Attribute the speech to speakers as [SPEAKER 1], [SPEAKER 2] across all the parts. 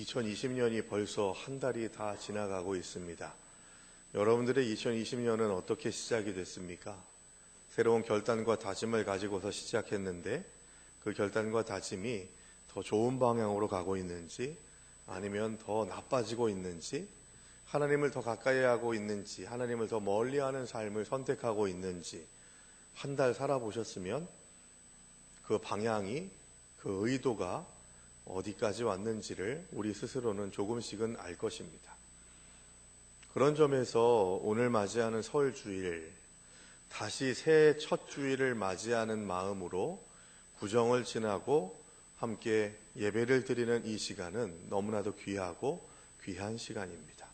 [SPEAKER 1] 2020년이 벌써 한 달이 다 지나가고 있습니다. 여러분들의 2020년은 어떻게 시작이 됐습니까? 새로운 결단과 다짐을 가지고서 시작했는데 그 결단과 다짐이 더 좋은 방향으로 가고 있는지 아니면 더 나빠지고 있는지 하나님을 더 가까이 하고 있는지 하나님을 더 멀리하는 삶을 선택하고 있는지 한 달 살아보셨으면 그 방향이 그 의도가 어디까지 왔는지를 우리 스스로는 조금씩은 알 것입니다. 그런 점에서 오늘 맞이하는 설 주일, 다시 새해 첫 주일을 맞이하는 마음으로 구정을 지나고 함께 예배를 드리는 이 시간은 너무나도 귀하고 귀한 시간입니다.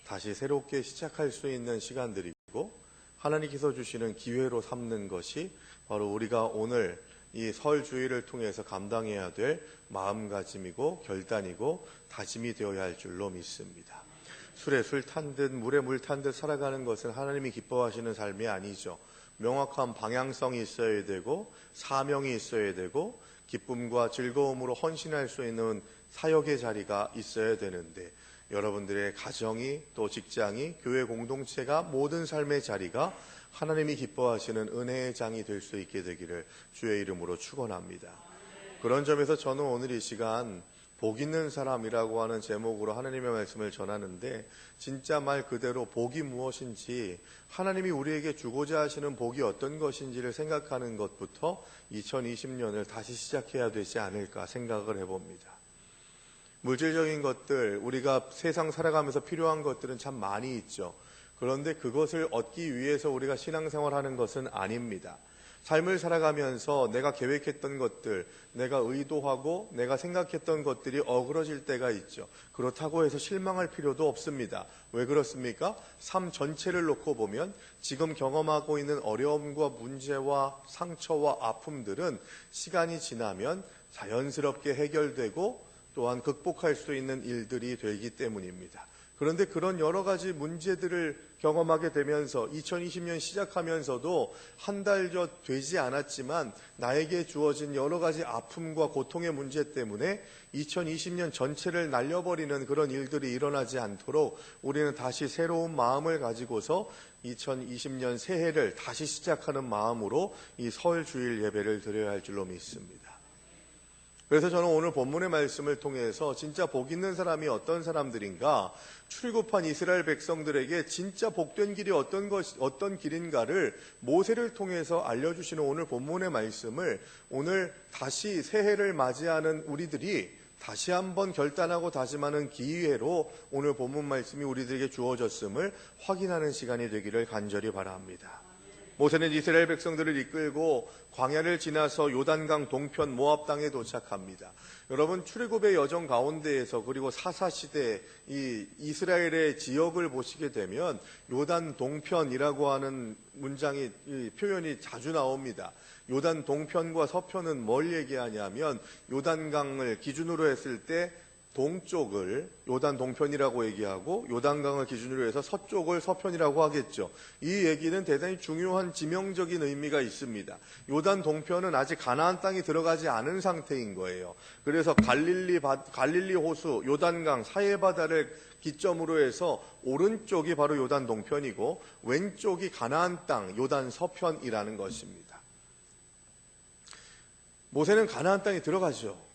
[SPEAKER 1] 다시 새롭게 시작할 수 있는 시간들이고 하나님께서 주시는 기회로 삼는 것이 바로 우리가 오늘 이 설 주일을 통해서 감당해야 될 마음가짐이고 결단이고 다짐이 되어야 할 줄로 믿습니다. 술에 술 탄 듯 물에 물 탄 듯 살아가는 것은 하나님이 기뻐하시는 삶이 아니죠. 명확한 방향성이 있어야 되고 사명이 있어야 되고 기쁨과 즐거움으로 헌신할 수 있는 사역의 자리가 있어야 되는데 여러분들의 가정이 또 직장이 교회 공동체가 모든 삶의 자리가 하나님이 기뻐하시는 은혜의 장이 될 수 있게 되기를 주의 이름으로 축원합니다. 그런 점에서 저는 오늘 이 시간 복 있는 사람이라고 하는 제목으로 하나님의 말씀을 전하는데 진짜 말 그대로 복이 무엇인지 하나님이 우리에게 주고자 하시는 복이 어떤 것인지를 생각하는 것부터 2020년을 다시 시작해야 되지 않을까 생각을 해봅니다. 물질적인 것들, 우리가 세상 살아가면서 필요한 것들은 참 많이 있죠. 그런데 그것을 얻기 위해서 우리가 신앙생활하는 것은 아닙니다. 삶을 살아가면서 내가 계획했던 것들, 내가 의도하고 내가 생각했던 것들이 어그러질 때가 있죠. 그렇다고 해서 실망할 필요도 없습니다. 왜 그렇습니까? 삶 전체를 놓고 보면 지금 경험하고 있는 어려움과 문제와 상처와 아픔들은 시간이 지나면 자연스럽게 해결되고 또한 극복할 수 있는 일들이 되기 때문입니다. 그런데 그런 여러 가지 문제들을 경험하게 되면서 2020년 시작하면서도 한 달여 되지 않았지만 나에게 주어진 여러 가지 아픔과 고통의 문제 때문에 2020년 전체를 날려버리는 그런 일들이 일어나지 않도록 우리는 다시 새로운 마음을 가지고서 2020년 새해를 다시 시작하는 마음으로 이 설 주일 예배를 드려야 할 줄로 믿습니다. 그래서 저는 오늘 본문의 말씀을 통해서 진짜 복 있는 사람이 어떤 사람들인가, 출애굽한 이스라엘 백성들에게 진짜 복된 길이 어떤 길인가를 모세를 통해서 알려주시는 오늘 본문의 말씀을 오늘 다시 새해를 맞이하는 우리들이 다시 한번 결단하고 다짐하는 기회로 오늘 본문 말씀이 우리들에게 주어졌음을 확인하는 시간이 되기를 간절히 바랍니다. 모세는 이스라엘 백성들을 이끌고 광야를 지나서 요단강 동편 모압 땅에 도착합니다. 여러분 출애굽의 여정 가운데에서 그리고 사사시대 이 이스라엘의 지역을 보시게 되면 요단 동편이라고 하는 문장이 표현이 자주 나옵니다. 요단 동편과 서편은 뭘 얘기하냐면 요단강을 기준으로 했을 때 동쪽을 요단 동편이라고 얘기하고 요단강을 기준으로 해서 서쪽을 서편이라고 하겠죠. 이 얘기는 대단히 중요한 지명적인 의미가 있습니다. 요단 동편은 아직 가나안 땅이 들어가지 않은 상태인 거예요. 그래서 갈릴리 호수, 요단강, 사해바다를 기점으로 해서 오른쪽이 바로 요단 동편이고 왼쪽이 가나안 땅, 요단 서편이라는 것입니다. 모세는 가나안 땅에 들어가죠.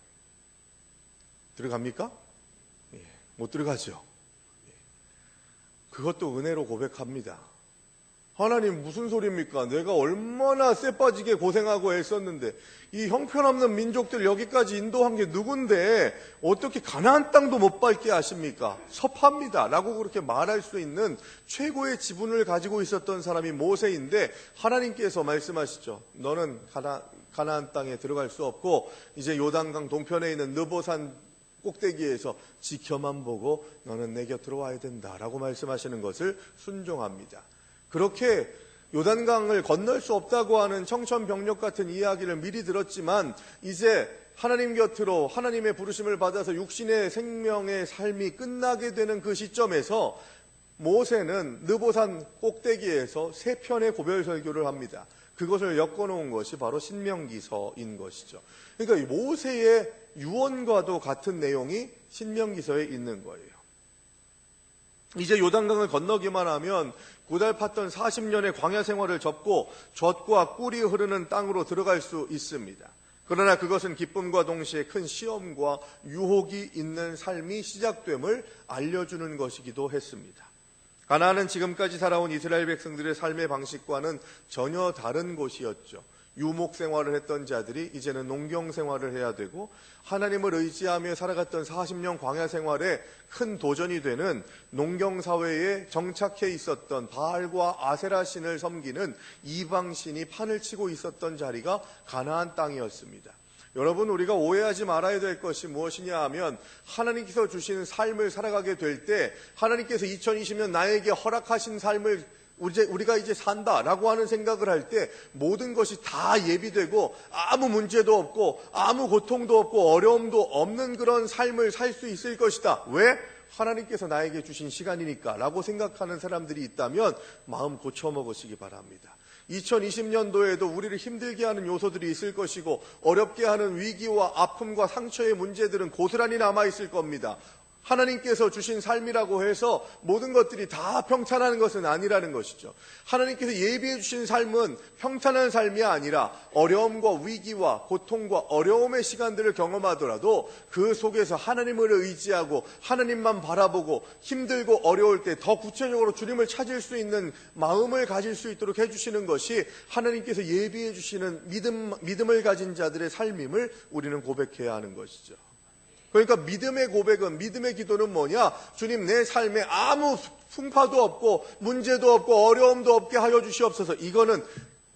[SPEAKER 1] 들어갑니까? 못 들어가죠. 그것도 은혜로 고백합니다. 하나님 무슨 소리입니까? 내가 얼마나 쎄빠지게 고생하고 애썼는데 이 형편없는 민족들 여기까지 인도한 게 누군데 어떻게 가나안 땅도 못 밟게 하십니까? 섭합니다 라고 그렇게 말할 수 있는 최고의 지분을 가지고 있었던 사람이 모세인데 하나님께서 말씀하시죠. 너는 가나안 땅에 들어갈 수 없고 이제 요단강 동편에 있는 느보산 꼭대기에서 지켜만 보고 너는 내 곁으로 와야 된다라고 말씀하시는 것을 순종합니다. 그렇게 요단강을 건널 수 없다고 하는 청천벽력 같은 이야기를 미리 들었지만 이제 하나님 곁으로 하나님의 부르심을 받아서 육신의 생명의 삶이 끝나게 되는 그 시점에서 모세는 느보산 꼭대기에서 세 편의 고별 설교를 합니다. 그것을 엮어놓은 것이 바로 신명기서인 것이죠. 그러니까 이 모세의 유언과도 같은 내용이 신명기서에 있는 거예요. 이제 요단강을 건너기만 하면 고달팠던 40년의 광야 생활을 접고 젖과 꿀이 흐르는 땅으로 들어갈 수 있습니다. 그러나 그것은 기쁨과 동시에 큰 시험과 유혹이 있는 삶이 시작됨을 알려주는 것이기도 했습니다. 가나안은 지금까지 살아온 이스라엘 백성들의 삶의 방식과는 전혀 다른 곳이었죠. 유목 생활을 했던 자들이 이제는 농경 생활을 해야 되고, 하나님을 의지하며 살아갔던 40년 광야 생활에 큰 도전이 되는 농경 사회에 정착해 있었던 바알과 아세라 신을 섬기는 이방 신이 판을 치고 있었던 자리가 가나안 땅이었습니다. 여러분, 우리가 오해하지 말아야 될 것이 무엇이냐 하면, 하나님께서 주신 삶을 살아가게 될 때 하나님께서 2020년 나에게 허락하신 삶을 우리가 이제 산다라고 하는 생각을 할 때 모든 것이 다 예비되고 아무 문제도 없고 아무 고통도 없고 어려움도 없는 그런 삶을 살 수 있을 것이다. 왜? 하나님께서 나에게 주신 시간이니까 라고 생각하는 사람들이 있다면 마음 고쳐먹으시기 바랍니다. 2020년도에도 우리를 힘들게 하는 요소들이 있을 것이고, 어렵게 하는 위기와 아픔과 상처의 문제들은 고스란히 남아있을 겁니다. 하나님께서 주신 삶이라고 해서 모든 것들이 다 평탄한 것은 아니라는 것이죠. 하나님께서 예비해 주신 삶은 평탄한 삶이 아니라 어려움과 위기와 고통과 어려움의 시간들을 경험하더라도 그 속에서 하나님을 의지하고 하나님만 바라보고 힘들고 어려울 때 더 구체적으로 주님을 찾을 수 있는 마음을 가질 수 있도록 해주시는 것이 하나님께서 예비해 주시는 믿음을 가진 자들의 삶임을 우리는 고백해야 하는 것이죠. 그러니까 믿음의 고백은, 믿음의 기도는 뭐냐? 주님, 내 삶에 아무 풍파도 없고 문제도 없고 어려움도 없게 하여 주시옵소서. 이거는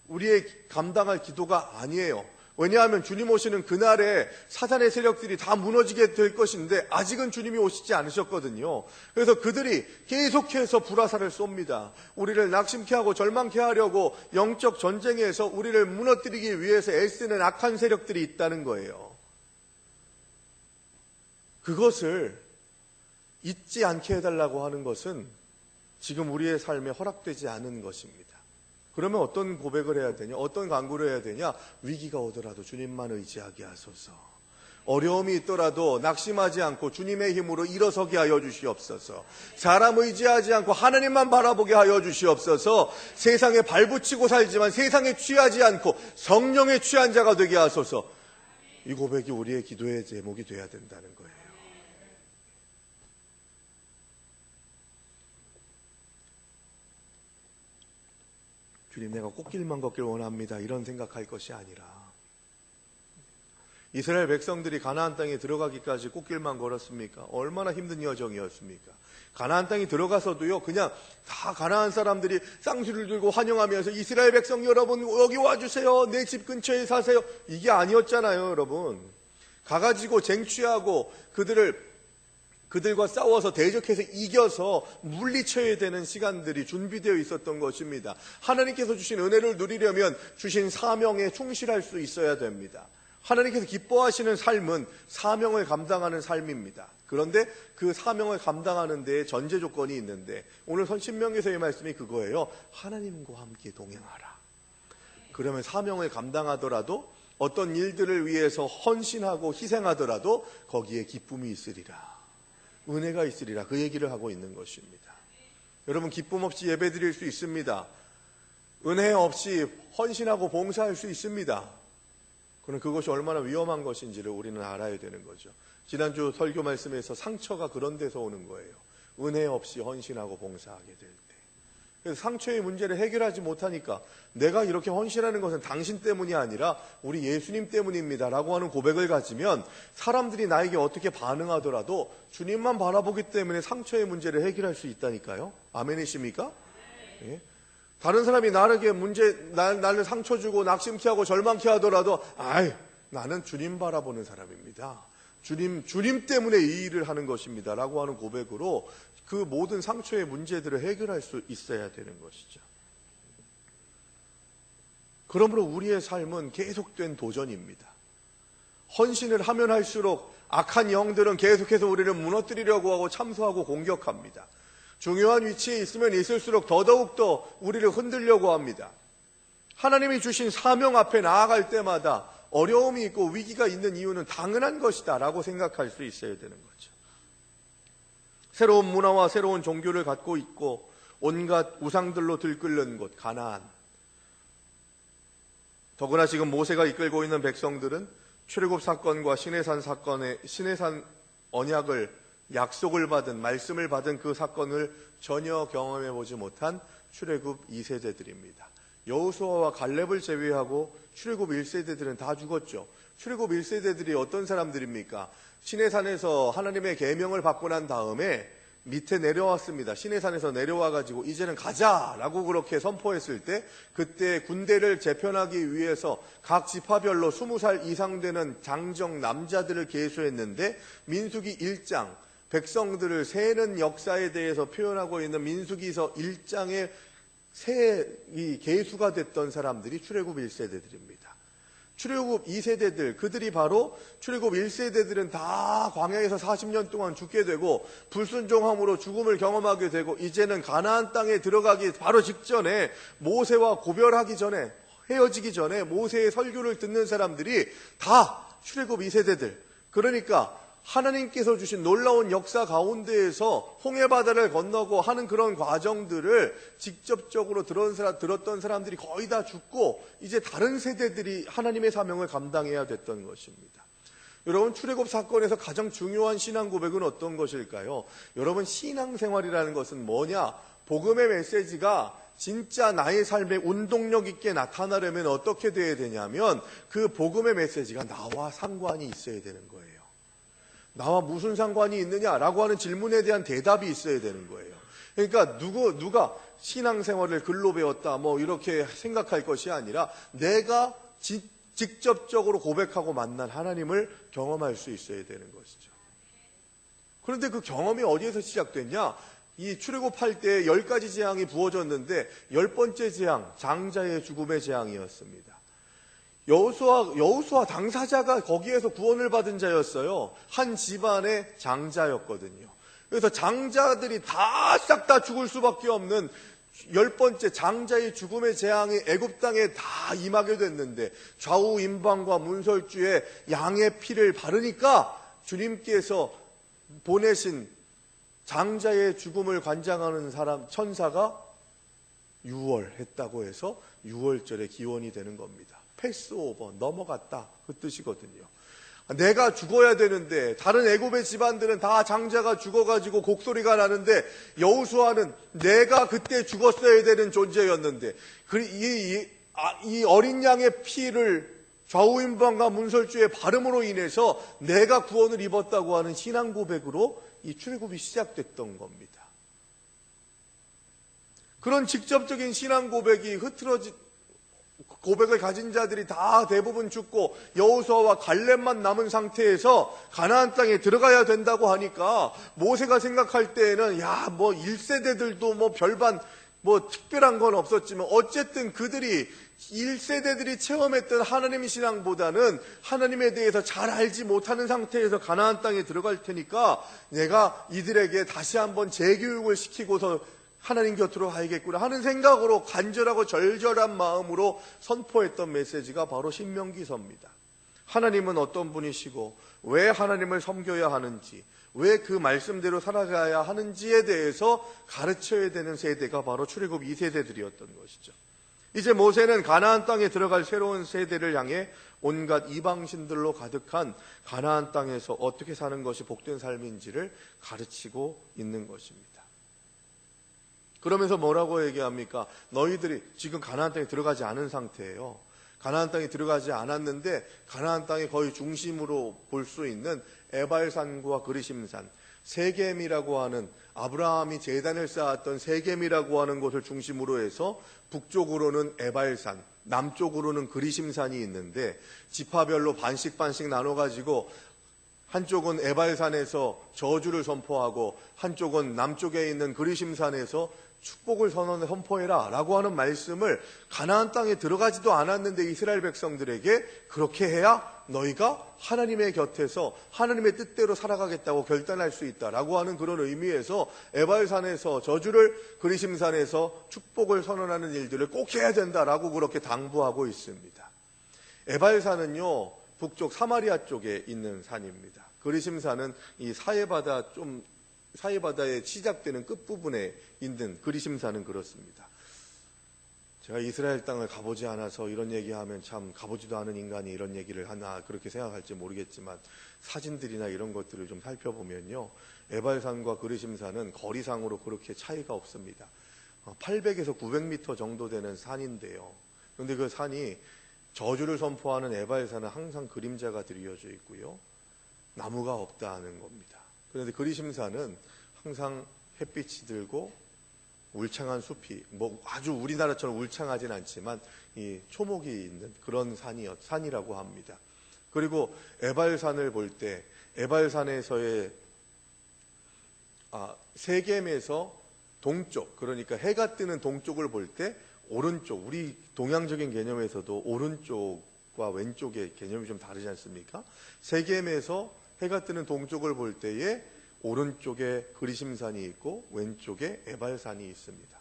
[SPEAKER 1] 우리의 감당할 기도가 아니에요. 왜냐하면 주님 오시는 그날에 사단의 세력들이 다 무너지게 될 것인데 아직은 주님이 오시지 않으셨거든요. 그래서 그들이 계속해서 불화살을 쏩니다. 우리를 낙심케 하고 절망케 하려고 영적 전쟁에서 우리를 무너뜨리기 위해서 애쓰는 악한 세력들이 있다는 거예요. 그것을 잊지 않게 해달라고 하는 것은 지금 우리의 삶에 허락되지 않은 것입니다. 그러면 어떤 고백을 해야 되냐? 어떤 간구를 해야 되냐? 위기가 오더라도 주님만 의지하게 하소서. 어려움이 있더라도 낙심하지 않고 주님의 힘으로 일어서게 하여 주시옵소서. 사람 의지하지 않고 하나님만 바라보게 하여 주시옵소서. 세상에 발붙이고 살지만 세상에 취하지 않고 성령에 취한 자가 되게 하소서. 이 고백이 우리의 기도의 제목이 되어야 된다는 거예요. 주님, 내가 꽃길만 걷길 원합니다. 이런 생각할 것이 아니라, 이스라엘 백성들이 가나안 땅에 들어가기까지 꽃길만 걸었습니까? 얼마나 힘든 여정이었습니까? 가나안 땅에 들어가서도요, 그냥 다 가나안 사람들이 쌍수를 들고 환영하면서 이스라엘 백성 여러분 여기 와주세요. 내 집 근처에 사세요. 이게 아니었잖아요, 여러분. 가가지고 쟁취하고 그들과 싸워서 대적해서 이겨서 물리쳐야 되는 시간들이 준비되어 있었던 것입니다. 하나님께서 주신 은혜를 누리려면 주신 사명에 충실할 수 있어야 됩니다. 하나님께서 기뻐하시는 삶은 사명을 감당하는 삶입니다. 그런데 그 사명을 감당하는 데에 전제 조건이 있는데, 오늘 신명기서의 말씀이 그거예요. 하나님과 함께 동행하라. 그러면 사명을 감당하더라도 어떤 일들을 위해서 헌신하고 희생하더라도 거기에 기쁨이 있으리라, 은혜가 있으리라, 그 얘기를 하고 있는 것입니다. 여러분, 기쁨 없이 예배 드릴 수 있습니다. 은혜 없이 헌신하고 봉사할 수 있습니다. 그럼 그것이 얼마나 위험한 것인지를 우리는 알아야 되는 거죠. 지난주 설교 말씀에서 상처가 그런 데서 오는 거예요. 은혜 없이 헌신하고 봉사하게 될 때. 그래서 상처의 문제를 해결하지 못하니까 내가 이렇게 헌신하는 것은 당신 때문이 아니라 우리 예수님 때문입니다 라고 하는 고백을 가지면 사람들이 나에게 어떻게 반응하더라도 주님만 바라보기 때문에 상처의 문제를 해결할 수 있다니까요. 아멘이십니까? 예? 다른 사람이 나를 상처 주고 낙심케 하고 절망케 하더라도 나는 주님 바라보는 사람입니다. 주님 때문에 이 일을 하는 것입니다 라고 하는 고백으로 그 모든 상처의 문제들을 해결할 수 있어야 되는 것이죠. 그러므로 우리의 삶은 계속된 도전입니다. 헌신을 하면 할수록 악한 영들은 계속해서 우리를 무너뜨리려고 하고 참소하고 공격합니다. 중요한 위치에 있으면 있을수록 더더욱더 우리를 흔들려고 합니다. 하나님이 주신 사명 앞에 나아갈 때마다 어려움이 있고 위기가 있는 이유는 당연한 것이다 라고 생각할 수 있어야 되는 거죠. 새로운 문화와 새로운 종교를 갖고 있고 온갖 우상들로 들끓는 곳 가나안. 더구나 지금 모세가 이끌고 있는 백성들은 출애굽 사건과 시내산 언약을 약속을 받은 말씀을 받은 그 사건을 전혀 경험해 보지 못한 출애굽 2세대들입니다. 여호수아와 갈렙을 제외하고 출애굽 1세대들은 다 죽었죠. 출애굽 1세대들이 어떤 사람들입니까? 시내산에서 하나님의 계명을 받고 난 다음에 밑에 내려왔습니다. 시내산에서 내려와가지고 이제는 가자라고 그렇게 선포했을 때 그때 군대를 재편하기 위해서 각 지파별로 20살 이상 되는 장정 남자들을 계수했는데 민수기 1장 백성들을 세는 역사에 대해서 표현하고 있는 민수기서 1장의 이 계수가 됐던 사람들이 출애굽 1세대들입니다. 출애굽 2세대들, 그들이 바로 출애굽 1세대들은 다 광야에서 40년 동안 죽게 되고 불순종함으로 죽음을 경험하게 되고 이제는 가나안 땅에 들어가기 바로 직전에 모세와 고별하기 전에 헤어지기 전에 모세의 설교를 듣는 사람들이 다 출애굽 2세대들. 그러니까 하나님께서 주신 놀라운 역사 가운데에서 홍해바다를 건너고 하는 그런 과정들을 직접적으로 들었던 사람들이 거의 다 죽고 이제 다른 세대들이 하나님의 사명을 감당해야 됐던 것입니다. 여러분, 출애굽 사건에서 가장 중요한 신앙 고백은 어떤 것일까요? 여러분, 신앙생활이라는 것은 뭐냐? 복음의 메시지가 진짜 나의 삶에 운동력 있게 나타나려면 어떻게 돼야 되냐면 그 복음의 메시지가 나와 상관이 있어야 되는 거예요. 나와 무슨 상관이 있느냐라고 하는 질문에 대한 대답이 있어야 되는 거예요. 그러니까 누가 신앙생활을 글로 배웠다 뭐 이렇게 생각할 것이 아니라 내가 직접적으로 고백하고 만난 하나님을 경험할 수 있어야 되는 것이죠. 그런데 그 경험이 어디에서 시작됐냐? 이 출애굽할 때 10가지 재앙이 부어졌는데 10번째 재앙, 장자의 죽음의 재앙이었습니다. 여호수아 당사자가 거기에서 구원을 받은 자였어요. 한 집안의 장자였거든요. 그래서 장자들이 싹 다 죽을 수밖에 없는 10번째 장자의 죽음의 재앙이 애굽 땅에 다 임하게 됐는데 좌우 임방과 문설주에 양의 피를 바르니까 주님께서 보내신 장자의 죽음을 관장하는 천사가 유월했다고 해서 유월절의 기원이 되는 겁니다. 패스오버, 넘어갔다, 그 뜻이거든요. 내가 죽어야 되는데 다른 애굽의 집안들은 다 장자가 죽어가지고 곡소리가 나는데 여호수아는 내가 그때 죽었어야 되는 존재였는데 이 어린 양의 피를 좌우임방과 문설주의 발음으로 인해서 내가 구원을 입었다고 하는 신앙 고백으로 이 출애굽이 시작됐던 겁니다. 그런 직접적인 신앙 고백이 고백을 가진 자들이 다 대부분 죽고 여호수아와 갈렙만 남은 상태에서 가나안 땅에 들어가야 된다고 하니까 모세가 생각할 때에는 1세대들도 별반 특별한 건 없었지만 어쨌든 그들이 1세대들이 체험했던 하나님의 신앙보다는 하나님에 대해서 잘 알지 못하는 상태에서 가나안 땅에 들어갈 테니까 내가 이들에게 다시 한번 재교육을 시키고서 하나님 곁으로 가야겠구나 하는 생각으로 간절하고 절절한 마음으로 선포했던 메시지가 바로 신명기서입니다. 하나님은 어떤 분이시고 왜 하나님을 섬겨야 하는지 왜 그 말씀대로 살아가야 하는지에 대해서 가르쳐야 되는 세대가 바로 출애굽 2세대들이었던 것이죠. 이제 모세는 가나안 땅에 들어갈 새로운 세대를 향해 온갖 이방신들로 가득한 가나안 땅에서 어떻게 사는 것이 복된 삶인지를 가르치고 있는 것입니다. 그러면서 뭐라고 얘기합니까? 너희들이 지금 가나안 땅에 들어가지 않은 상태예요. 가나안 땅에 들어가지 않았는데 가나안 땅의 거의 중심으로 볼 수 있는 에발산과 그리심산, 세겜이라고 하는 아브라함이 제단을 쌓았던 세겜이라고 하는 곳을 중심으로 해서 북쪽으로는 에발산, 남쪽으로는 그리심산이 있는데 지파별로 반씩 나눠가지고 한쪽은 에발산에서 저주를 선포하고 한쪽은 남쪽에 있는 그리심산에서 축복을 선포해라 라고 하는 말씀을 가나안 땅에 들어가지도 않았는데 이스라엘 백성들에게 그렇게 해야 너희가 하나님의 곁에서 하나님의 뜻대로 살아가겠다고 결단할 수 있다라고 하는 그런 의미에서 에발산에서 저주를, 그리심산에서 축복을 선언하는 일들을 꼭 해야 된다라고 그렇게 당부하고 있습니다. 에발산은요, 북쪽 사마리아 쪽에 있는 산입니다. 그리심산은 이 사해바다에 시작되는 끝부분에 있는 그리심산은 그렇습니다. 제가 이스라엘 땅을 가보지 않아서 이런 얘기하면 참 가보지도 않은 인간이 이런 얘기를 하나 그렇게 생각할지 모르겠지만 사진들이나 이런 것들을 좀 살펴보면요, 에발산과 그리심산은 거리상으로 그렇게 차이가 없습니다. 800에서 900m 정도 되는 산인데요. 그런데 그 산이 저주를 선포하는 에발산은 항상 그림자가 드리워져 있고요, 나무가 없다는 겁니다. 그런데 그리심산은 항상 햇빛이 들고 울창한 숲이, 아주 우리나라처럼 울창하진 않지만 이 초목이 있는 그런 산이라고 합니다. 그리고 에발산을 볼 때 에발산에서의 세겜에서 동쪽, 그러니까 해가 뜨는 동쪽을 볼 때 오른쪽, 우리 동양적인 개념에서도 오른쪽과 왼쪽의 개념이 좀 다르지 않습니까? 세겜에서 해가 뜨는 동쪽을 볼 때에 오른쪽에 그리심산이 있고 왼쪽에 에발산이 있습니다.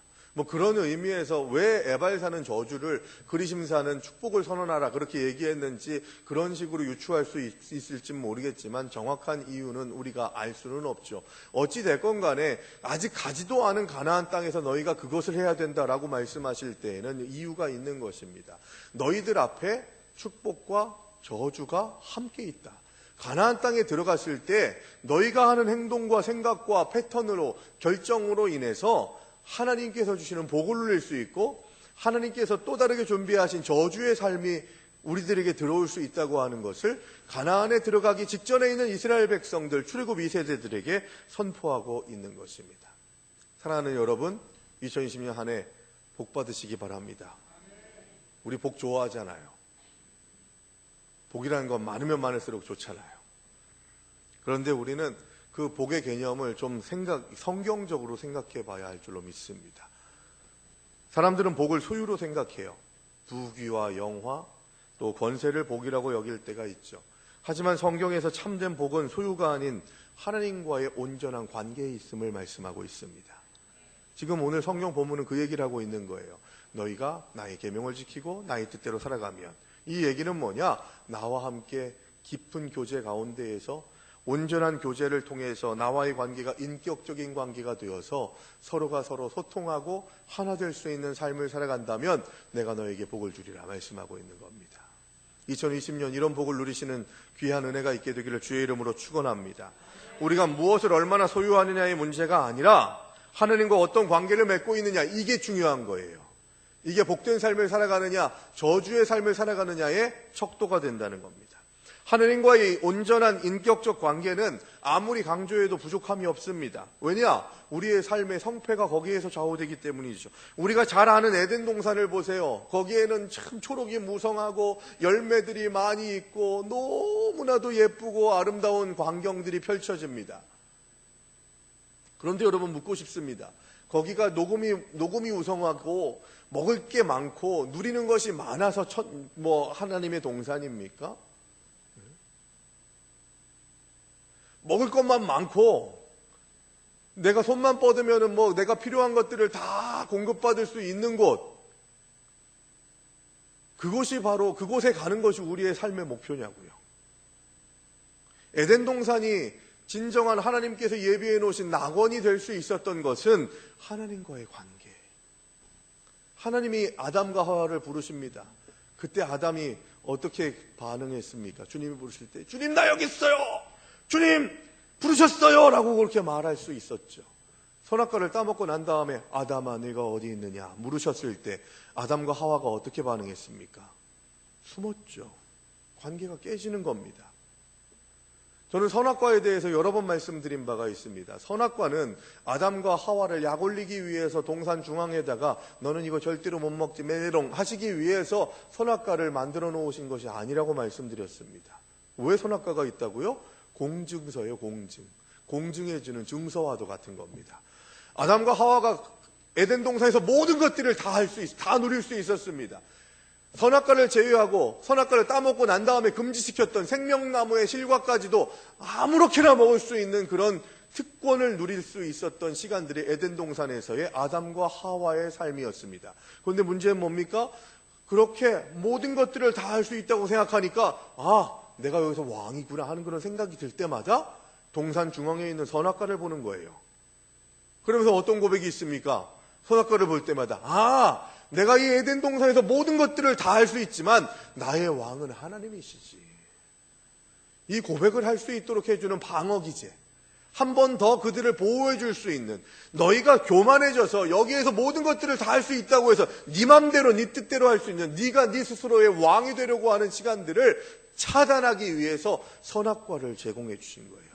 [SPEAKER 1] 그런 의미에서 왜 에발산은 저주를, 그리심산은 축복을 선언하라 그렇게 얘기했는지 그런 식으로 유추할 수 있을지 모르겠지만 정확한 이유는 우리가 알 수는 없죠. 어찌 됐건 간에 아직 가지도 않은 가나안 땅에서 너희가 그것을 해야 된다라고 말씀하실 때에는 이유가 있는 것입니다. 너희들 앞에 축복과 저주가 함께 있다. 가나안 땅에 들어갔을 때 너희가 하는 행동과 생각과 패턴으로, 결정으로 인해서 하나님께서 주시는 복을 누릴 수 있고 하나님께서 또 다르게 준비하신 저주의 삶이 우리들에게 들어올 수 있다고 하는 것을 가나안에 들어가기 직전에 있는 이스라엘 백성들, 출애굽 2세대들에게 선포하고 있는 것입니다. 사랑하는 여러분, 2020년 한 해 복 받으시기 바랍니다. 우리 복 좋아하잖아요. 복이라는 건 많으면 많을수록 좋잖아요. 그런데 우리는 그 복의 개념을 좀 성경적으로 생각해 봐야 할 줄로 믿습니다. 사람들은 복을 소유로 생각해요. 부귀와 영화, 또 권세를 복이라고 여길 때가 있죠. 하지만 성경에서 참된 복은 소유가 아닌 하나님과의 온전한 관계에 있음을 말씀하고 있습니다. 지금 오늘 성경 본문은 그 얘기를 하고 있는 거예요. 너희가 나의 계명을 지키고 나의 뜻대로 살아가면, 이 얘기는 뭐냐? 나와 함께 깊은 교제 가운데에서 온전한 교제를 통해서 나와의 관계가 인격적인 관계가 되어서 서로가 서로 소통하고 하나 될 수 있는 삶을 살아간다면 내가 너에게 복을 주리라 말씀하고 있는 겁니다. 2020년 이런 복을 누리시는 귀한 은혜가 있게 되기를 주의 이름으로 축원합니다. 우리가 무엇을 얼마나 소유하느냐의 문제가 아니라 하나님과 어떤 관계를 맺고 있느냐, 이게 중요한 거예요. 이게 복된 삶을 살아가느냐, 저주의 삶을 살아가느냐의 척도가 된다는 겁니다. 하나님과의 온전한 인격적 관계는 아무리 강조해도 부족함이 없습니다. 왜냐? 우리의 삶의 성패가 거기에서 좌우되기 때문이죠. 우리가 잘 아는 에덴 동산을 보세요. 거기에는 참 초록이 무성하고 열매들이 많이 있고 너무나도 예쁘고 아름다운 광경들이 펼쳐집니다. 그런데 여러분, 묻고 싶습니다. 거기가 녹음이 우성하고 먹을 게 많고 누리는 것이 많아서 하나님의 동산입니까? 먹을 것만 많고 내가 손만 뻗으면 내가 필요한 것들을 다 공급받을 수 있는 곳, 그곳이 바로, 그곳에 가는 것이 우리의 삶의 목표냐고요. 에덴 동산이 진정한 하나님께서 예비해 놓으신 낙원이 될 수 있었던 것은 하나님과의 관계. 하나님이 아담과 하와를 부르십니다. 그때 아담이 어떻게 반응했습니까? 주님이 부르실 때 주님 나 여기 있어요, 주님 부르셨어요 라고 그렇게 말할 수 있었죠. 선악과를 따먹고 난 다음에 아담아 네가 어디 있느냐 물으셨을 때 아담과 하와가 어떻게 반응했습니까? 숨었죠. 관계가 깨지는 겁니다. 저는 선악과에 대해서 여러 번 말씀드린 바가 있습니다. 선악과는 아담과 하와를 약올리기 위해서 동산 중앙에다가 너는 이거 절대로 못 먹지 메롱 하시기 위해서 선악과를 만들어 놓으신 것이 아니라고 말씀드렸습니다. 왜 선악과가 있다고요? 공증서예요. 공증해주는 증서와도 같은 겁니다. 아담과 하와가 에덴 동산에서 모든 것들을 다 누릴 수 있었습니다. 선악과를 제외하고 선악과를 따먹고 난 다음에 금지시켰던 생명나무의 실과까지도 아무렇게나 먹을 수 있는 그런 특권을 누릴 수 있었던 시간들이 에덴 동산에서의 아담과 하와의 삶이었습니다. 그런데 문제는 뭡니까? 그렇게 모든 것들을 다 할 수 있다고 생각하니까 내가 여기서 왕이구나 하는 그런 생각이 들 때마다 동산 중앙에 있는 선악과를 보는 거예요. 그러면서 어떤 고백이 있습니까? 선악과를 볼 때마다 내가 이 에덴 동산에서 모든 것들을 다 할 수 있지만 나의 왕은 하나님이시지. 이 고백을 할 수 있도록 해주는 방어기제, 한 번 더 그들을 보호해 줄 수 있는, 너희가 교만해져서 여기에서 모든 것들을 다 할 수 있다고 해서 네 맘대로 네 뜻대로 할 수 있는, 네가 네 스스로의 왕이 되려고 하는 시간들을 차단하기 위해서 선악과를 제공해 주신 거예요.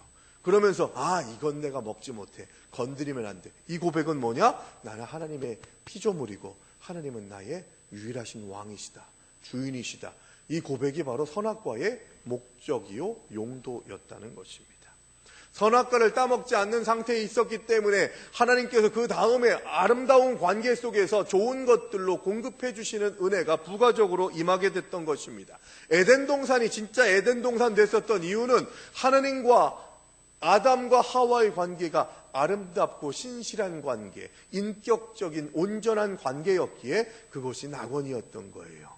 [SPEAKER 1] 그러면서 이건 내가 먹지 못해, 건드리면 안 돼. 이 고백은 뭐냐? 나는 하나님의 피조물이고 하나님은 나의 유일하신 왕이시다, 주인이시다. 이 고백이 바로 선악과의 목적이요 용도였다는 것입니다. 선악과를 따먹지 않는 상태에 있었기 때문에 하나님께서 그 다음에 아름다운 관계 속에서 좋은 것들로 공급해 주시는 은혜가 부가적으로 임하게 됐던 것입니다. 에덴 동산이 진짜 에덴 동산 됐었던 이유는 하나님과 아담과 하와의 관계가 아름답고 신실한 관계, 인격적인 온전한 관계였기에 그것이 낙원이었던 거예요.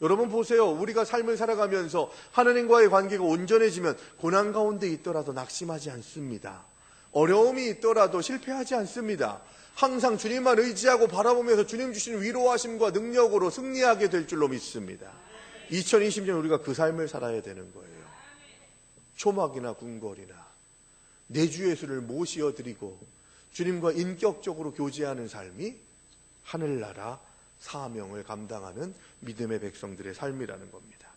[SPEAKER 1] 여러분 보세요. 우리가 삶을 살아가면서 하나님과의 관계가 온전해지면 고난 가운데 있더라도 낙심하지 않습니다. 어려움이 있더라도 실패하지 않습니다. 항상 주님만 의지하고 바라보면서 주님 주신 위로하심과 능력으로 승리하게 될 줄로 믿습니다. 2020년 우리가 그 삶을 살아야 되는 거예요. 초막이나 궁궐이나 내 주 예수를 모시어드리고 주님과 인격적으로 교제하는 삶이 하늘나라 사명을 감당하는 믿음의 백성들의 삶이라는 겁니다.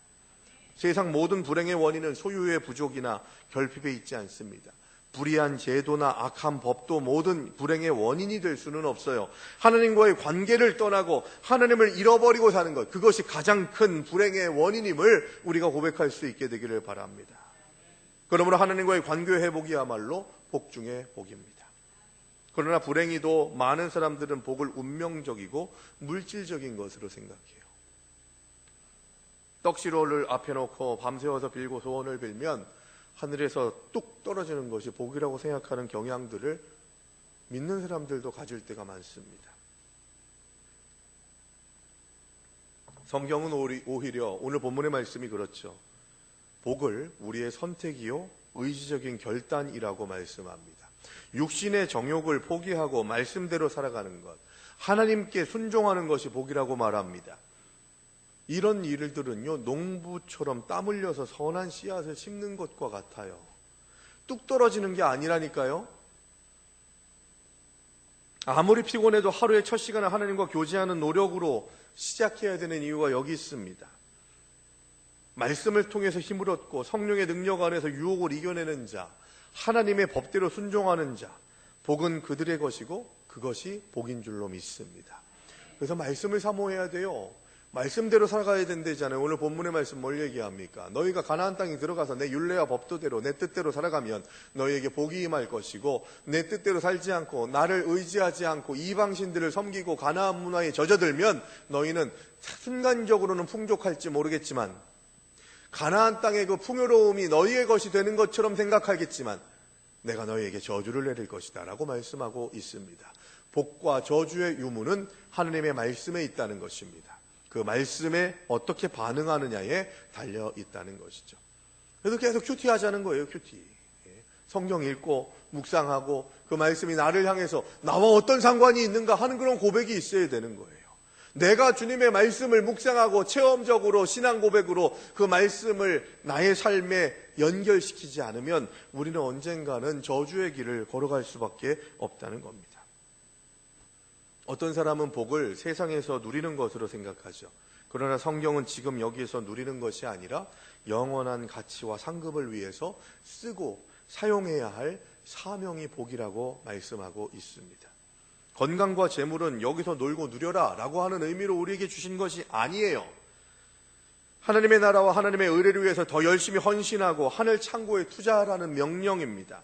[SPEAKER 1] 세상 모든 불행의 원인은 소유의 부족이나 결핍에 있지 않습니다. 불의한 제도나 악한 법도 모든 불행의 원인이 될 수는 없어요. 하나님과의 관계를 떠나고 하나님을 잃어버리고 사는 것, 그것이 가장 큰 불행의 원인임을 우리가 고백할 수 있게 되기를 바랍니다. 그러므로 하나님과의 관계 회복이야말로 복 중의 복입니다. 그러나 불행히도 많은 사람들은 복을 운명적이고 물질적인 것으로 생각해요. 떡시로를 앞에 놓고 밤새워서 빌고 소원을 빌면 하늘에서 뚝 떨어지는 것이 복이라고 생각하는 경향들을 믿는 사람들도 가질 때가 많습니다. 성경은 오히려 오늘 본문의 말씀이 그렇죠. 복을 우리의 선택이요 의지적인 결단이라고 말씀합니다. 육신의 정욕을 포기하고 말씀대로 살아가는 것, 하나님께 순종하는 것이 복이라고 말합니다. 이런 일들은요 농부처럼 땀 흘려서 선한 씨앗을 심는 것과 같아요. 뚝 떨어지는 게 아니라니까요. 아무리 피곤해도 하루의 첫 시간을 하나님과 교제하는 노력으로 시작해야 되는 이유가 여기 있습니다. 말씀을 통해서 힘을 얻고 성령의 능력 안에서 유혹을 이겨내는 자, 하나님의 법대로 순종하는 자, 복은 그들의 것이고 그것이 복인 줄로 믿습니다. 그래서 말씀을 사모해야 돼요. 말씀대로 살아가야 된다잖아요. 오늘 본문의 말씀 뭘 얘기합니까? 너희가 가나안 땅에 들어가서 내 율례와 법도대로 내 뜻대로 살아가면 너희에게 복이 임할 것이고, 내 뜻대로 살지 않고 나를 의지하지 않고 이방신들을 섬기고 가나안 문화에 젖어들면 너희는 순간적으로는 풍족할지 모르겠지만 가나안 땅의 그 풍요로움이 너희의 것이 되는 것처럼 생각하겠지만 내가 너희에게 저주를 내릴 것이다 라고 말씀하고 있습니다. 복과 저주의 유무는 하나님의 말씀에 있다는 것입니다. 그 말씀에 어떻게 반응하느냐에 달려 있다는 것이죠. 그래서 계속 큐티하자는 거예요. 큐티. 성경 읽고 묵상하고 그 말씀이 나를 향해서 나와 어떤 상관이 있는가 하는 그런 고백이 있어야 되는 거예요. 내가 주님의 말씀을 묵상하고 체험적으로 신앙 고백으로 그 말씀을 나의 삶에 연결시키지 않으면 우리는 언젠가는 저주의 길을 걸어갈 수밖에 없다는 겁니다. 어떤 사람은 복을 세상에서 누리는 것으로 생각하죠. 그러나 성경은 지금 여기에서 누리는 것이 아니라 영원한 가치와 상급을 위해서 쓰고 사용해야 할 사명이 복이라고 말씀하고 있습니다. 건강과 재물은 여기서 놀고 누려라 라고 하는 의미로 우리에게 주신 것이 아니에요. 하나님의 나라와 하나님의 의를 위해서 더 열심히 헌신하고 하늘 창고에 투자하라는 명령입니다.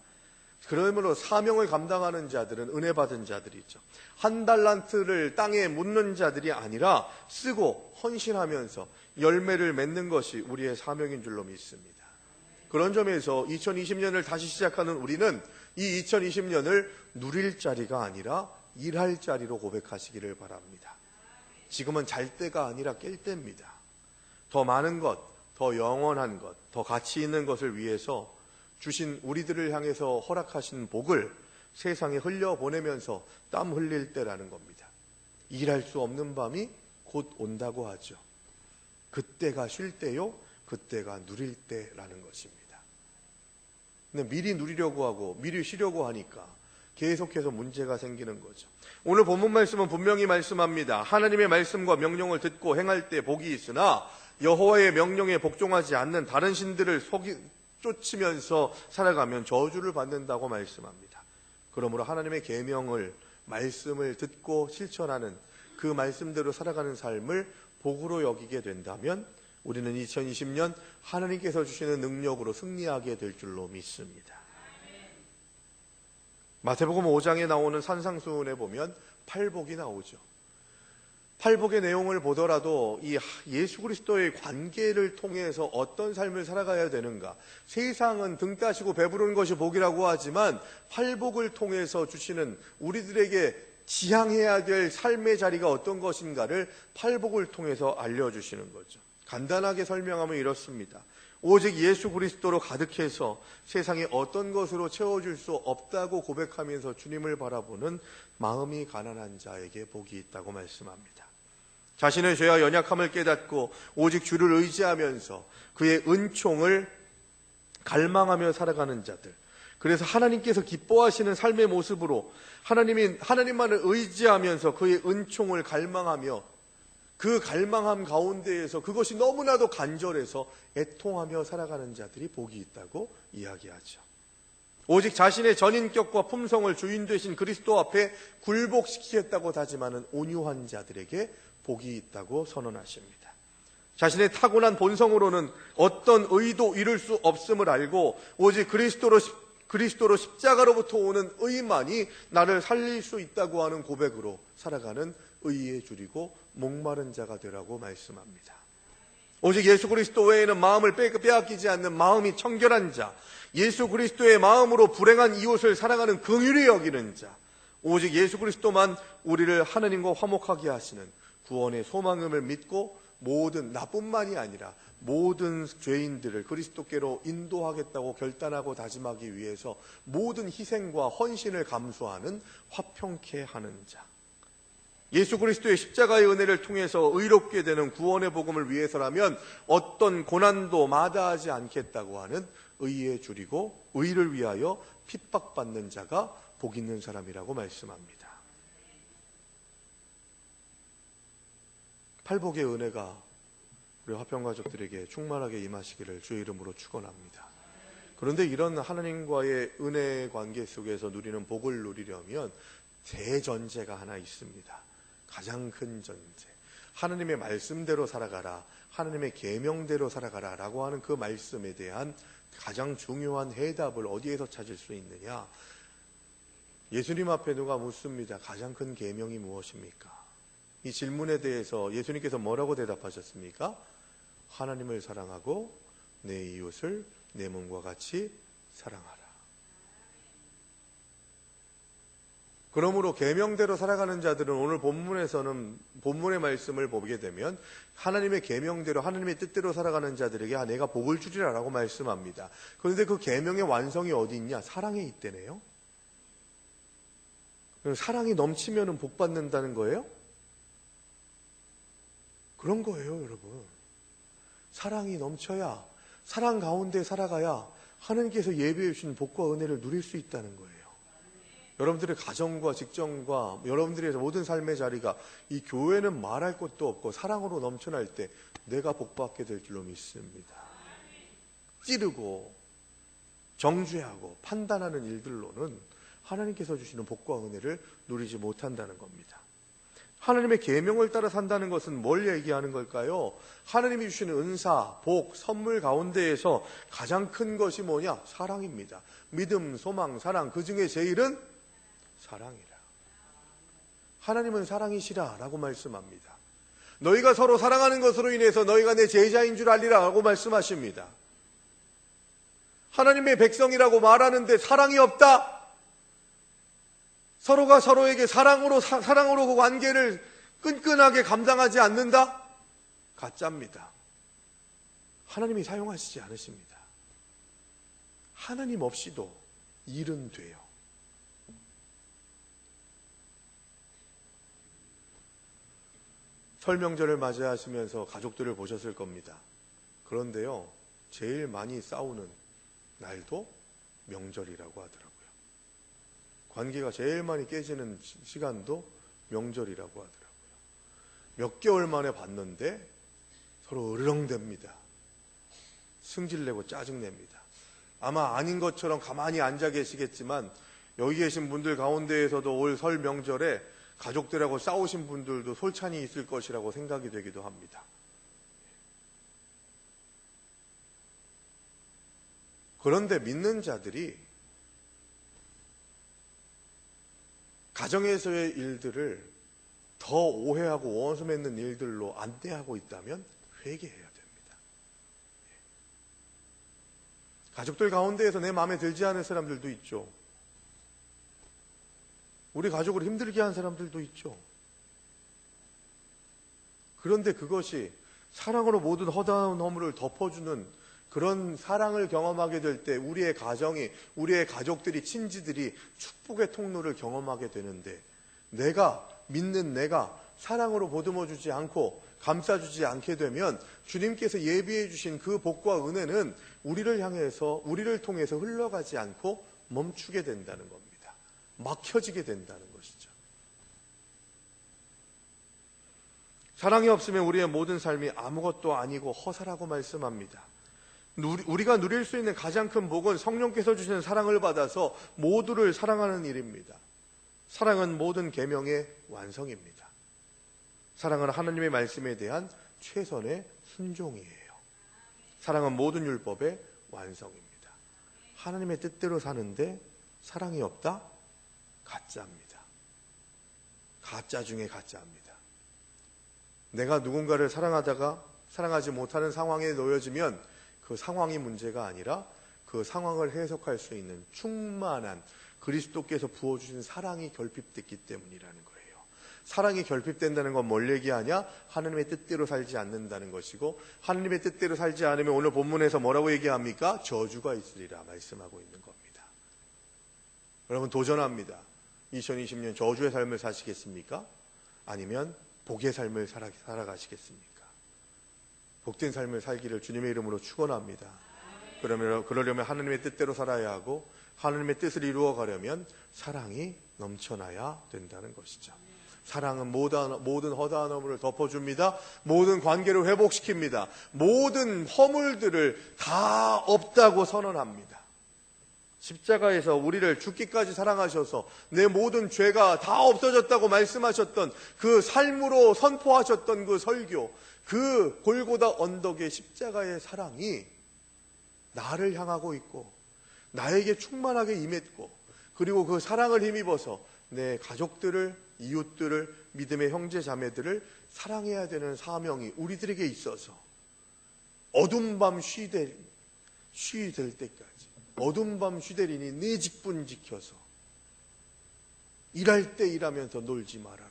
[SPEAKER 1] 그러므로 사명을 감당하는 자들은 은혜 받은 자들이죠. 한 달란트를 땅에 묻는 자들이 아니라 쓰고 헌신하면서 열매를 맺는 것이 우리의 사명인 줄로 믿습니다. 그런 점에서 2020년을 다시 시작하는 우리는 이 2020년을 누릴 자리가 아니라 일할 자리로 고백하시기를 바랍니다. 지금은 잘 때가 아니라 깰 때입니다. 더 많은 것, 더 영원한 것, 더 가치 있는 것을 위해서 주신 우리들을 향해서 허락하신 복을 세상에 흘려보내면서 땀 흘릴 때라는 겁니다. 일할 수 없는 밤이 곧 온다고 하죠. 그때가 쉴 때요, 그때가 누릴 때라는 것입니다. 근데 미리 누리려고 하고 미리 쉬려고 하니까 계속해서 문제가 생기는 거죠. 오늘 본문 말씀은 분명히 말씀합니다. 하나님의 말씀과 명령을 듣고 행할 때 복이 있으나 여호와의 명령에 복종하지 않는 다른 신들을 쫓으면서 살아가면 저주를 받는다고 말씀합니다. 그러므로 하나님의 계명을, 말씀을 듣고 실천하는 그 말씀대로 살아가는 삶을 복으로 여기게 된다면 우리는 2020년 하나님께서 주시는 능력으로 승리하게 될 줄로 믿습니다. 마태복음 5장에 나오는 산상수훈에 보면 팔복이 나오죠. 팔복의 내용을 보더라도 이 예수 그리스도의 관계를 통해서 어떤 삶을 살아가야 되는가, 세상은 등 따시고 배부른 것이 복이라고 하지만 팔복을 통해서 주시는 우리들에게 지향해야 될 삶의 자리가 어떤 것인가를 팔복을 통해서 알려주시는 거죠. 간단하게 설명하면 이렇습니다. 오직 예수 그리스도로 가득해서 세상에 어떤 것으로 채워줄 수 없다고 고백하면서 주님을 바라보는 마음이 가난한 자에게 복이 있다고 말씀합니다. 자신의 죄와 연약함을 깨닫고 오직 주를 의지하면서 그의 은총을 갈망하며 살아가는 자들, 그래서 하나님께서 기뻐하시는 삶의 모습으로 하나님만을 의지하면서 그의 은총을 갈망하며 그 갈망함 가운데에서 그것이 너무나도 간절해서 애통하며 살아가는 자들이 복이 있다고 이야기하죠. 오직 자신의 전인격과 품성을 주인 되신 그리스도 앞에 굴복시키겠다고 다짐하는 온유한 자들에게 복이 있다고 선언하십니다. 자신의 타고난 본성으로는 어떤 의도 이룰 수 없음을 알고 오직 그리스도로 십자가로부터 오는 의만이 나를 살릴 수 있다고 하는 고백으로 살아가는 의에 줄이고 목마른 자가 되라고 말씀합니다. 오직 예수 그리스도 외에는 마음을 빼앗기지 않는 마음이 청결한 자, 예수 그리스도의 마음으로 불행한 이웃을 사랑하는 긍휼히 여기는 자, 오직 예수 그리스도만 우리를 하나님과 화목하게 하시는 구원의 소망을 믿고 모든 나뿐만이 아니라 모든 죄인들을 그리스도께로 인도하겠다고 결단하고 다짐하기 위해서 모든 희생과 헌신을 감수하는 화평케 하는 자, 예수 그리스도의 십자가의 은혜를 통해서 의롭게 되는 구원의 복음을 위해서라면 어떤 고난도 마다하지 않겠다고 하는 의에 줄이고 의를 위하여 핍박받는 자가 복 있는 사람이라고 말씀합니다. 팔복의 은혜가 우리 화평가족들에게 충만하게 임하시기를 주의 이름으로 축원합니다. 그런데 이런 하나님과의 은혜 관계 속에서 누리는 복을 누리려면 대전제가 하나 있습니다. 가장 큰 전제, 하나님의 말씀대로 살아가라, 하나님의 계명대로 살아가라 라고 하는 그 말씀에 대한 가장 중요한 해답을 어디에서 찾을 수 있느냐? 예수님 앞에 누가 묻습니다. 가장 큰 계명이 무엇입니까? 이 질문에 대해서 예수님께서 뭐라고 대답하셨습니까? 하나님을 사랑하고 내 이웃을 내 몸과 같이 사랑하라. 그러므로 계명대로 살아가는 자들은 오늘 본문에서는 본문의 말씀을 보게 되면 하나님의 계명대로 하나님의 뜻대로 살아가는 자들에게 내가 복을 주리라 라고 말씀합니다. 그런데 그 계명의 완성이 어디 있냐? 사랑에 있대네요. 사랑이 넘치면 복 받는다는 거예요? 그런 거예요, 여러분. 사랑이 넘쳐야, 사랑 가운데 살아가야 하나님께서 예비해 주신 복과 은혜를 누릴 수 있다는 거예요. 여러분들의 가정과 직장과 여러분들의 모든 삶의 자리가 이 교회는 말할 것도 없고 사랑으로 넘쳐날 때 내가 복받게 될 줄로 믿습니다. 찌르고 정죄하고 판단하는 일들로는 하나님께서 주시는 복과 은혜를 누리지 못한다는 겁니다. 하나님의 계명을 따라 산다는 것은 뭘 얘기하는 걸까요? 하나님이 주시는 은사, 복, 선물 가운데에서 가장 큰 것이 뭐냐? 사랑입니다. 믿음, 소망, 사랑, 그 중에 제일은 사랑이라. 하나님은 사랑이시라 라고 말씀합니다. 너희가 서로 사랑하는 것으로 인해서 너희가 내 제자인 줄 알리라 라고 말씀하십니다. 하나님의 백성이라고 말하는데 사랑이 없다? 서로가 서로에게 사랑으로 그 관계를 끈끈하게 감당하지 않는다? 가짜입니다. 하나님이 사용하시지 않으십니다. 하나님 없이도 일은 돼요. 설 명절을 맞이하시면서 가족들을 보셨을 겁니다. 그런데요, 제일 많이 싸우는 날도 명절이라고 하더라고요. 관계가 제일 많이 깨지는 시간도 명절이라고 하더라고요. 몇 개월 만에 봤는데 서로 으르렁댑니다. 승질내고 짜증냅니다. 아마 아닌 것처럼 가만히 앉아 계시겠지만 여기 계신 분들 가운데에서도 올 설 명절에 가족들하고 싸우신 분들도 솔찬히 있을 것이라고 생각이 되기도 합니다. 그런데 믿는 자들이 가정에서의 일들을 더 오해하고 원수 맺는 일들로 안내하고 있다면 회개해야 됩니다. 가족들 가운데에서 내 마음에 들지 않은 사람들도 있죠. 우리 가족을 힘들게 한 사람들도 있죠. 그런데 그것이 사랑으로 모든 허다한 허물을 덮어주는 그런 사랑을 경험하게 될 때 우리의 가정이, 우리의 가족들이, 친지들이 축복의 통로를 경험하게 되는데 믿는 내가 사랑으로 보듬어주지 않고 감싸주지 않게 되면 주님께서 예비해 주신 그 복과 은혜는 우리를 통해서 흘러가지 않고 멈추게 된다는 겁니다. 막혀지게 된다는 것이죠. 사랑이 없으면 우리의 모든 삶이 아무것도 아니고 허사라고 말씀합니다. 우리가 누릴 수 있는 가장 큰 복은 성령께서 주시는 사랑을 받아서 모두를 사랑하는 일입니다. 사랑은 모든 계명의 완성입니다. 사랑은 하나님의 말씀에 대한 최선의 순종이에요. 사랑은 모든 율법의 완성입니다. 하나님의 뜻대로 사는데 사랑이 없다? 가짜입니다. 가짜 중에 가짜입니다. 내가 누군가를 사랑하다가 사랑하지 못하는 상황에 놓여지면 그 상황이 문제가 아니라 그 상황을 해석할 수 있는 충만한 그리스도께서 부어주신 사랑이 결핍됐기 때문이라는 거예요. 사랑이 결핍된다는 건 뭘 얘기하냐? 하나님의 뜻대로 살지 않는다는 것이고, 하나님의 뜻대로 살지 않으면 오늘 본문에서 뭐라고 얘기합니까? 저주가 있으리라 말씀하고 있는 겁니다. 여러분 도전합니다. 2020년 저주의 삶을 사시겠습니까? 아니면 복의 삶을 살아가시겠습니까? 복된 삶을 살기를 주님의 이름으로 축원합니다. 그러려면 하나님의 뜻대로 살아야 하고 하나님의 뜻을 이루어가려면 사랑이 넘쳐나야 된다는 것이죠. 사랑은 모든 허다한 허물을 덮어줍니다. 모든 관계를 회복시킵니다. 모든 허물들을 다 없다고 선언합니다. 십자가에서 우리를 죽기까지 사랑하셔서 내 모든 죄가 다 없어졌다고 말씀하셨던 그 삶으로 선포하셨던 그 설교, 그 골고다 언덕의 십자가의 사랑이 나를 향하고 있고 나에게 충만하게 임했고, 그리고 그 사랑을 힘입어서 내 가족들을, 이웃들을, 믿음의 형제 자매들을 사랑해야 되는 사명이 우리들에게 있어서 어둠 밤 쉬 될 때까지 어둠 밤 쉬되리니 네 직분 지켜서 일할 때 일하면서 놀지 말아라.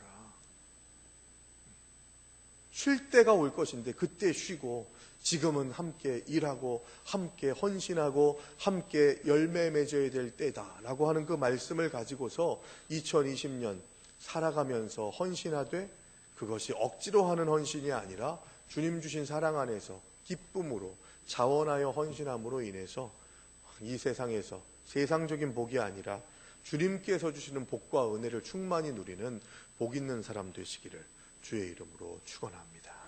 [SPEAKER 1] 쉴 때가 올 것인데 그때 쉬고 지금은 함께 일하고 함께 헌신하고 함께 열매 맺어야 될 때다라고 하는 그 말씀을 가지고서 2020년 살아가면서 헌신하되, 그것이 억지로 하는 헌신이 아니라 주님 주신 사랑 안에서 기쁨으로 자원하여 헌신함으로 인해서 이 세상에서 세상적인 복이 아니라 주님께서 주시는 복과 은혜를 충만히 누리는 복 있는 사람 되시기를 주의 이름으로 축원합니다.